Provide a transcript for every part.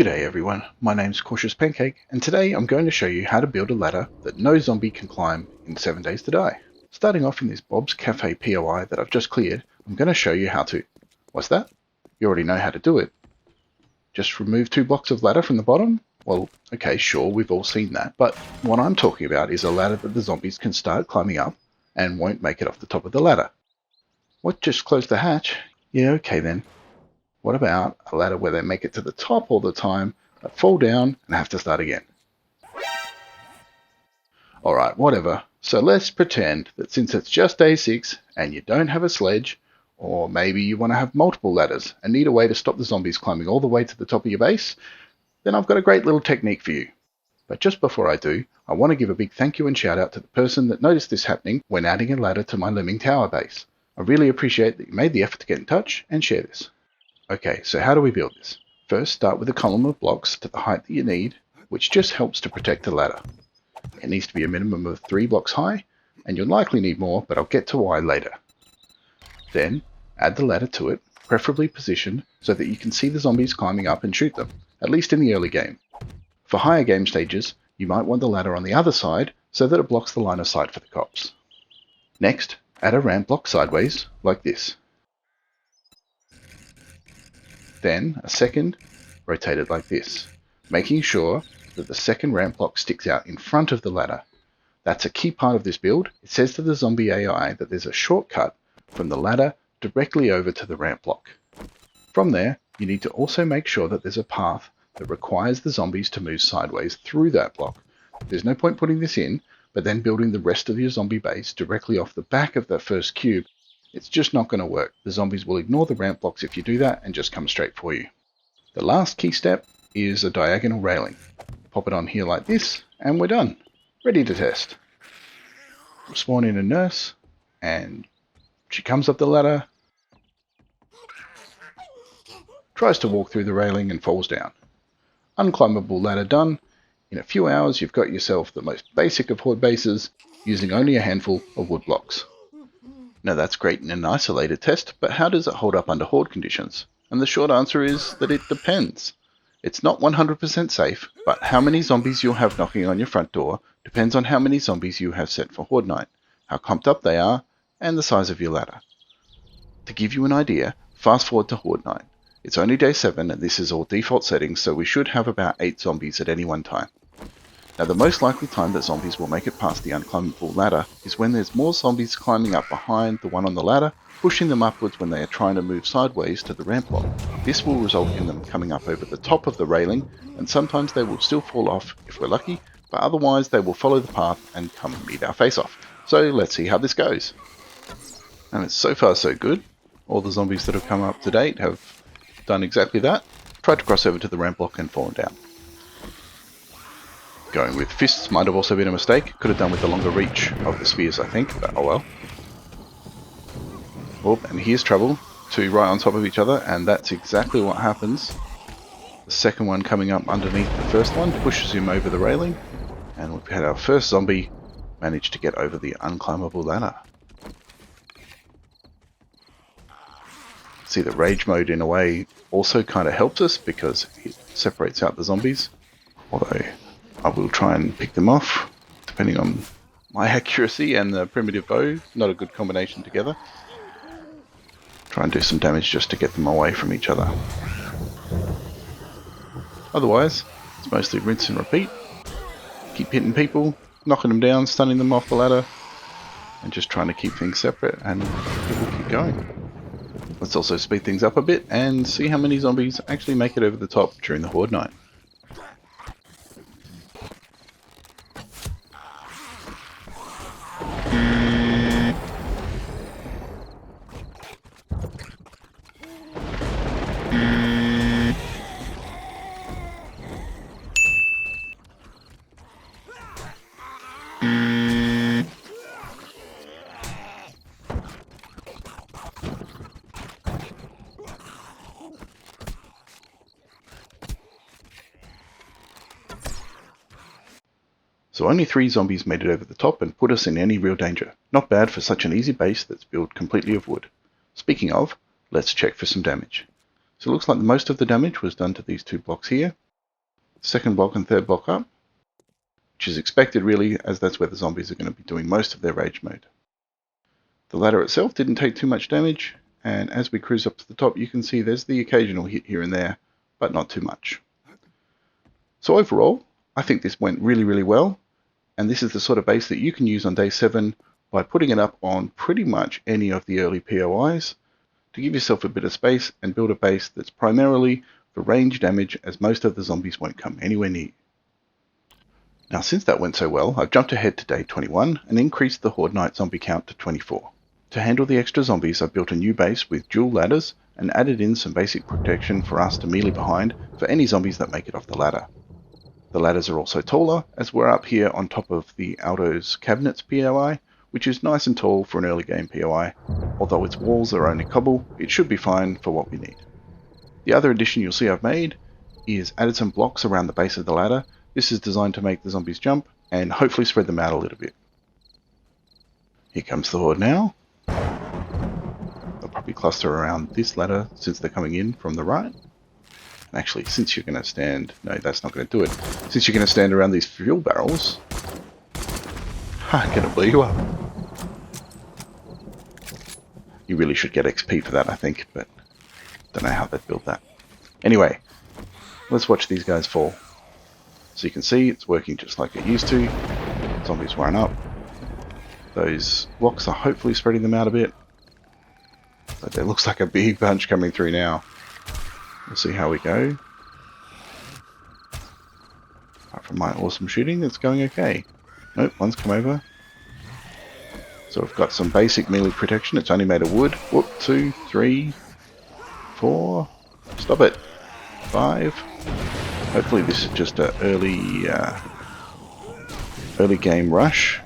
G'day everyone, my name's Cautious Pancake, and today I'm going to show you how to build a ladder that no zombie can climb in 7 days to die. Starting off in this Bob's Cafe POI that I've just cleared, I'm going to show you how to. What's that? You already know how to do it. Just remove 2 blocks of ladder from the bottom? Well, okay, sure, we've all seen that, but what I'm talking about is a ladder that the zombies can start climbing up and won't make it off the top of the ladder. What, just close the hatch? Yeah, okay then. What about a ladder where they make it to the top all the time, but fall down and have to start again? Alright, whatever. So let's pretend that since it's just day 6 and you don't have a sledge, or maybe you want to have multiple ladders and need a way to stop the zombies climbing all the way to the top of your base, then I've got a great little technique for you. But just before I do, I want to give a big thank you and shout out to the person that noticed this happening when adding a ladder to my Lemming Tower base. I really appreciate that you made the effort to get in touch and share this. Okay, so how do we build this? First, start with a column of blocks to the height that you need, which just helps to protect the ladder. It needs to be a minimum of 3 blocks high, and you'll likely need more, but I'll get to why later. Then, add the ladder to it, preferably positioned so that you can see the zombies climbing up and shoot them, at least in the early game. For higher game stages, you might want the ladder on the other side so that it blocks the line of sight for the cops. Next, add a ramp block sideways, like this. Then a second, rotated like this, making sure that the second ramp block sticks out in front of the ladder. That's a key part of this build. It says to the zombie AI that there's a shortcut from the ladder directly over to the ramp block. From there, you need to also make sure that there's a path that requires the zombies to move sideways through that block. There's no point putting this in, but then building the rest of your zombie base directly off the back of that first cube. It's just not going to work. The zombies will ignore the ramp blocks if you do that and just come straight for you. The last key step is a diagonal railing. Pop it on here like this, and we're done. Ready to test. We'll spawn in a nurse, and she comes up the ladder, tries to walk through the railing and falls down. Unclimbable ladder done. In a few hours you've got yourself the most basic of Horde bases, using only a handful of wood blocks. Now that's great in an isolated test, but how does it hold up under Horde conditions? And the short answer is that it depends. It's not 100% safe, but how many zombies you'll have knocking on your front door depends on how many zombies you have set for Horde night, how comped up they are, and the size of your ladder. To give you an idea, fast forward to Horde night. It's only day 7 and this is all default settings, so we should have about 8 zombies at any one time. Now the most likely time that zombies will make it past the unclimbable ladder is when there's more zombies climbing up behind the one on the ladder, pushing them upwards when they are trying to move sideways to the ramp block. This will result in them coming up over the top of the railing, and sometimes they will still fall off if we're lucky, but otherwise they will follow the path and come and eat our face off. So let's see how this goes. And it's so far so good. All the zombies that have come up to date have done exactly that. Tried to cross over to the ramp block and fallen down. Going with fists might have also been a mistake. Could have done with the longer reach of the spears, I think, but oh well. Oh, and here's trouble. 2 right on top of each other, and that's exactly what happens. The second one coming up underneath the first one pushes him over the railing, and we've had our first zombie manage to get over the unclimbable ladder. See, the rage mode in a way also kind of helps us because it separates out the zombies, although I will try and pick them off, depending on my accuracy and the primitive bow. Not a good combination together. Try and do some damage just to get them away from each other. Otherwise, it's mostly rinse and repeat. Keep hitting people, knocking them down, stunning them off the ladder, and just trying to keep things separate, and people keep going. Let's also speed things up a bit and see how many zombies actually make it over the top during the Horde night. So only 3 zombies made it over the top and put us in any real danger. Not bad for such an easy base that's built completely of wood. Speaking of, let's check for some damage. So it looks like most of the damage was done to these 2 blocks here. second block and third block up, which is expected really, as that's where the zombies are going to be doing most of their rage mode. The ladder itself didn't take too much damage, and as we cruise up to the top you can see there's the occasional hit here and there, but not too much. So overall, I think this went really well, and this is the sort of base that you can use on day 7 by putting it up on pretty much any of the early POIs to give yourself a bit of space and build a base that's primarily for range damage, as most of the zombies won't come anywhere near you. Now since that went so well, I've jumped ahead to day 21 and increased the Horde Night zombie count to 24. To handle the extra zombies, I've built a new base with dual ladders and added in some basic protection for us to melee behind for any zombies that make it off the ladder. The ladders are also taller, as we're up here on top of the Aldo's Cabinets POI, which is nice and tall for an early game POI. Although its walls are only cobble, it should be fine for what we need. The other addition you'll see I've made is added some blocks around the base of the ladder. This is designed to make the zombies jump and hopefully spread them out a little bit. Here comes the Horde now. They'll probably cluster around this ladder since they're coming in from the right. And actually, since you're going to stand... No, that's not going to do it. Since you're going to stand around these fuel barrels, I'm going to blow you up. You really should get XP for that, I think, but don't know how they'd build that. Anyway, let's watch these guys fall. So you can see it's working just like it used to. Zombies run up. Those blocks are hopefully spreading them out a bit. But there looks like a big bunch coming through now. We'll see how we go. Apart from my awesome shooting, it's going okay. Nope, one's come over. So we've got some basic melee protection. It's only made of wood. Whoop, 2, 3, 4. Stop it. 5. Hopefully this is just an early game rush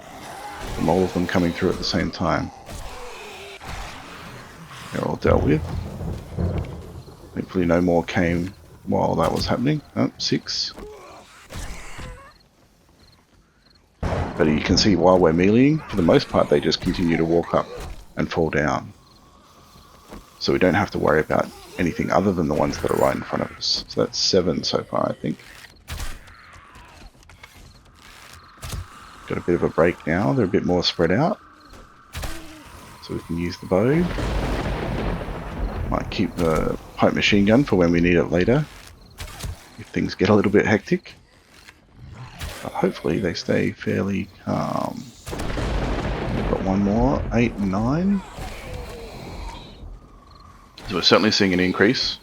from all of them coming through at the same time. They're all dealt with. Hopefully no more came while that was happening. Oh, 6. But you can see while we're meleeing, for the most part they just continue to walk up and fall down. So we don't have to worry about anything other than the ones that are right in front of us. So that's 7 so far, I think. Got a bit of a break now, they're a bit more spread out. So we can use the bow. Might keep the pipe machine gun for when we need it later, if things get a little bit hectic. But hopefully they stay fairly calm. We've got one more, 8 and 9. So we're certainly seeing an increase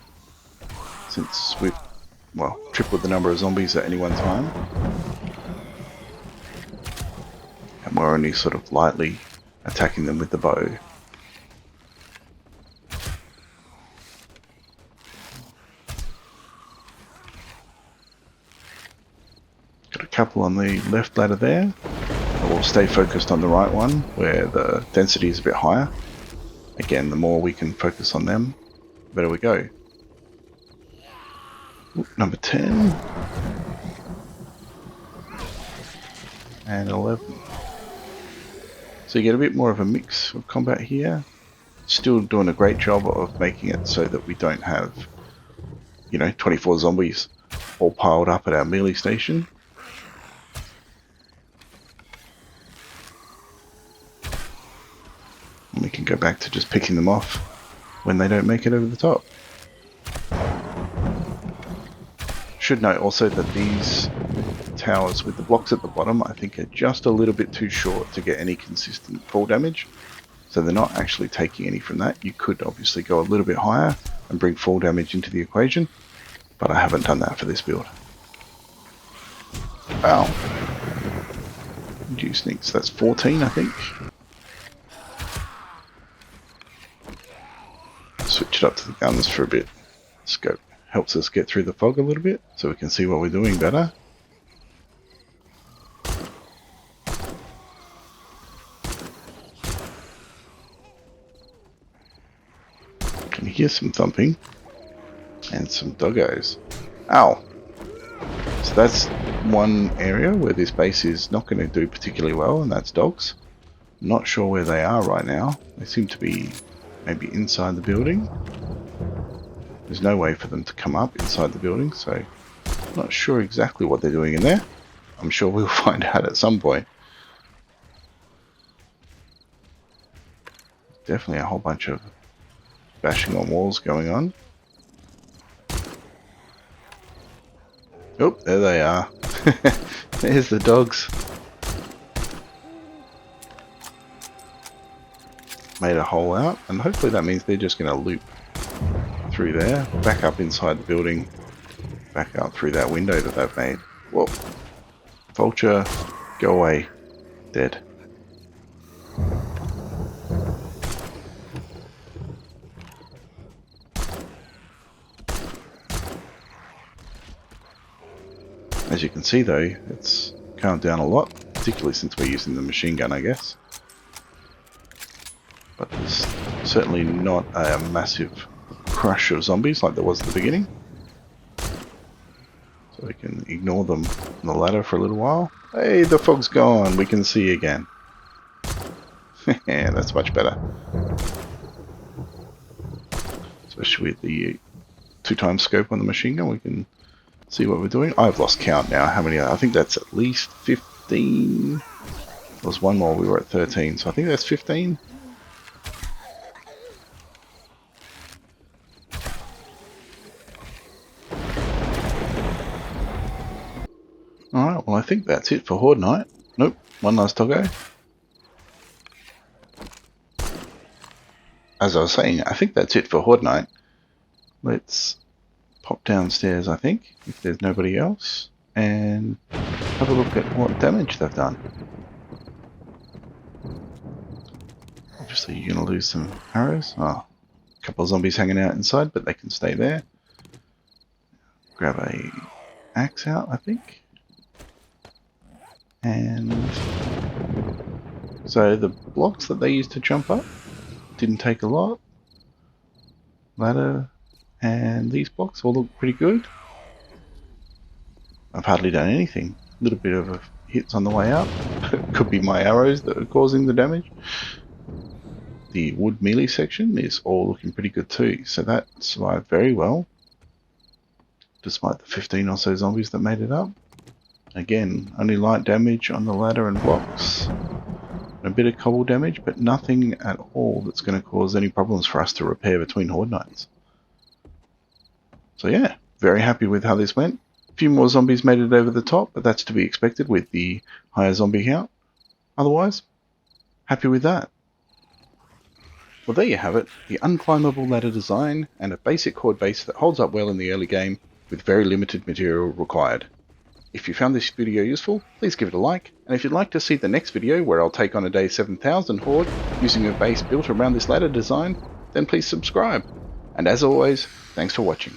since we've, well, tripled the number of zombies at any one time. And we're only sort of lightly attacking them with the bow. Got a couple on the left ladder there. We'll stay focused on the right one where the density is a bit higher. Again, the more we can focus on them, the better we go. Ooh, number 10. And 11. So you get a bit more of a mix of combat here. Still doing a great job of making it so that we don't have, 24 zombies all piled up at our melee station. And we can go back to just picking them off when they don't make it over the top. Should note also that these towers with the blocks at the bottom I think are just a little bit too short to get any consistent fall damage. So they're not actually taking any from that. You could obviously go a little bit higher and bring fall damage into the equation, but I haven't done that for this build. Wow. Reduce sneaks, that's 14 I think. Switch it up to the guns for a bit. Scope helps us get through the fog a little bit so we can see what we're doing better. Can hear some thumping and some doggos. Ow! So that's one area where this base is not going to do particularly well, and that's dogs. I'm not sure where they are right now. They seem to be maybe inside the building. There's no way for them to come up inside the building, so Not sure exactly what they're doing in there. I'm sure we'll find out at some point. Definitely a whole bunch of bashing on walls going on. Oh, there they are. There's the dogs. Made a hole out, and hopefully that means they're just going to loop through there, back up inside the building, back out through that window that they've made. Whoa. Vulture, go away. Dead. As you can see though, it's calmed down a lot, particularly since we're using the machine gun, I guess. But there's certainly not a massive crush of zombies like there was at the beginning. So we can ignore them on the ladder for a little while. Hey, the fog's gone, we can see again. Yeah, that's much better. Especially with the 2x scope on the machine gun, we can see what we're doing. I've lost count now. How many? I think that's at least 15. There was one more, we were at 13, so I think that's 15. Alright, well I think that's it for Horde Night. Nope, one last doggo. As I was saying, I think that's it for Horde Night. Let's pop downstairs, I think, if there's nobody else, and have a look at what damage they've done. Obviously you're going to lose some arrows. Oh, a couple of zombies hanging out inside, but they can stay there. Grab a axe out, I think. And so the blocks that they used to jump up didn't take a lot. Ladder and these blocks all look pretty good. I've hardly done anything. A little bit of hits on the way up. Could be my arrows that are causing the damage. The wood melee section is all looking pretty good too. So that survived very well, despite the 15 or so zombies that made it up. Again, only light damage on the ladder and blocks. A bit of cobble damage, but nothing at all that's going to cause any problems for us to repair between Horde nights. So yeah, very happy with how this went. A few more zombies made it over the top, but that's to be expected with the higher zombie count. Otherwise, happy with that. Well, there you have it, the unclimbable ladder design and a basic Horde base that holds up well in the early game with very limited material required. If you found this video useful, please give it a like, and if you'd like to see the next video where I'll take on a day 7000 Horde using a base built around this ladder design, then please subscribe. And as always, thanks for watching.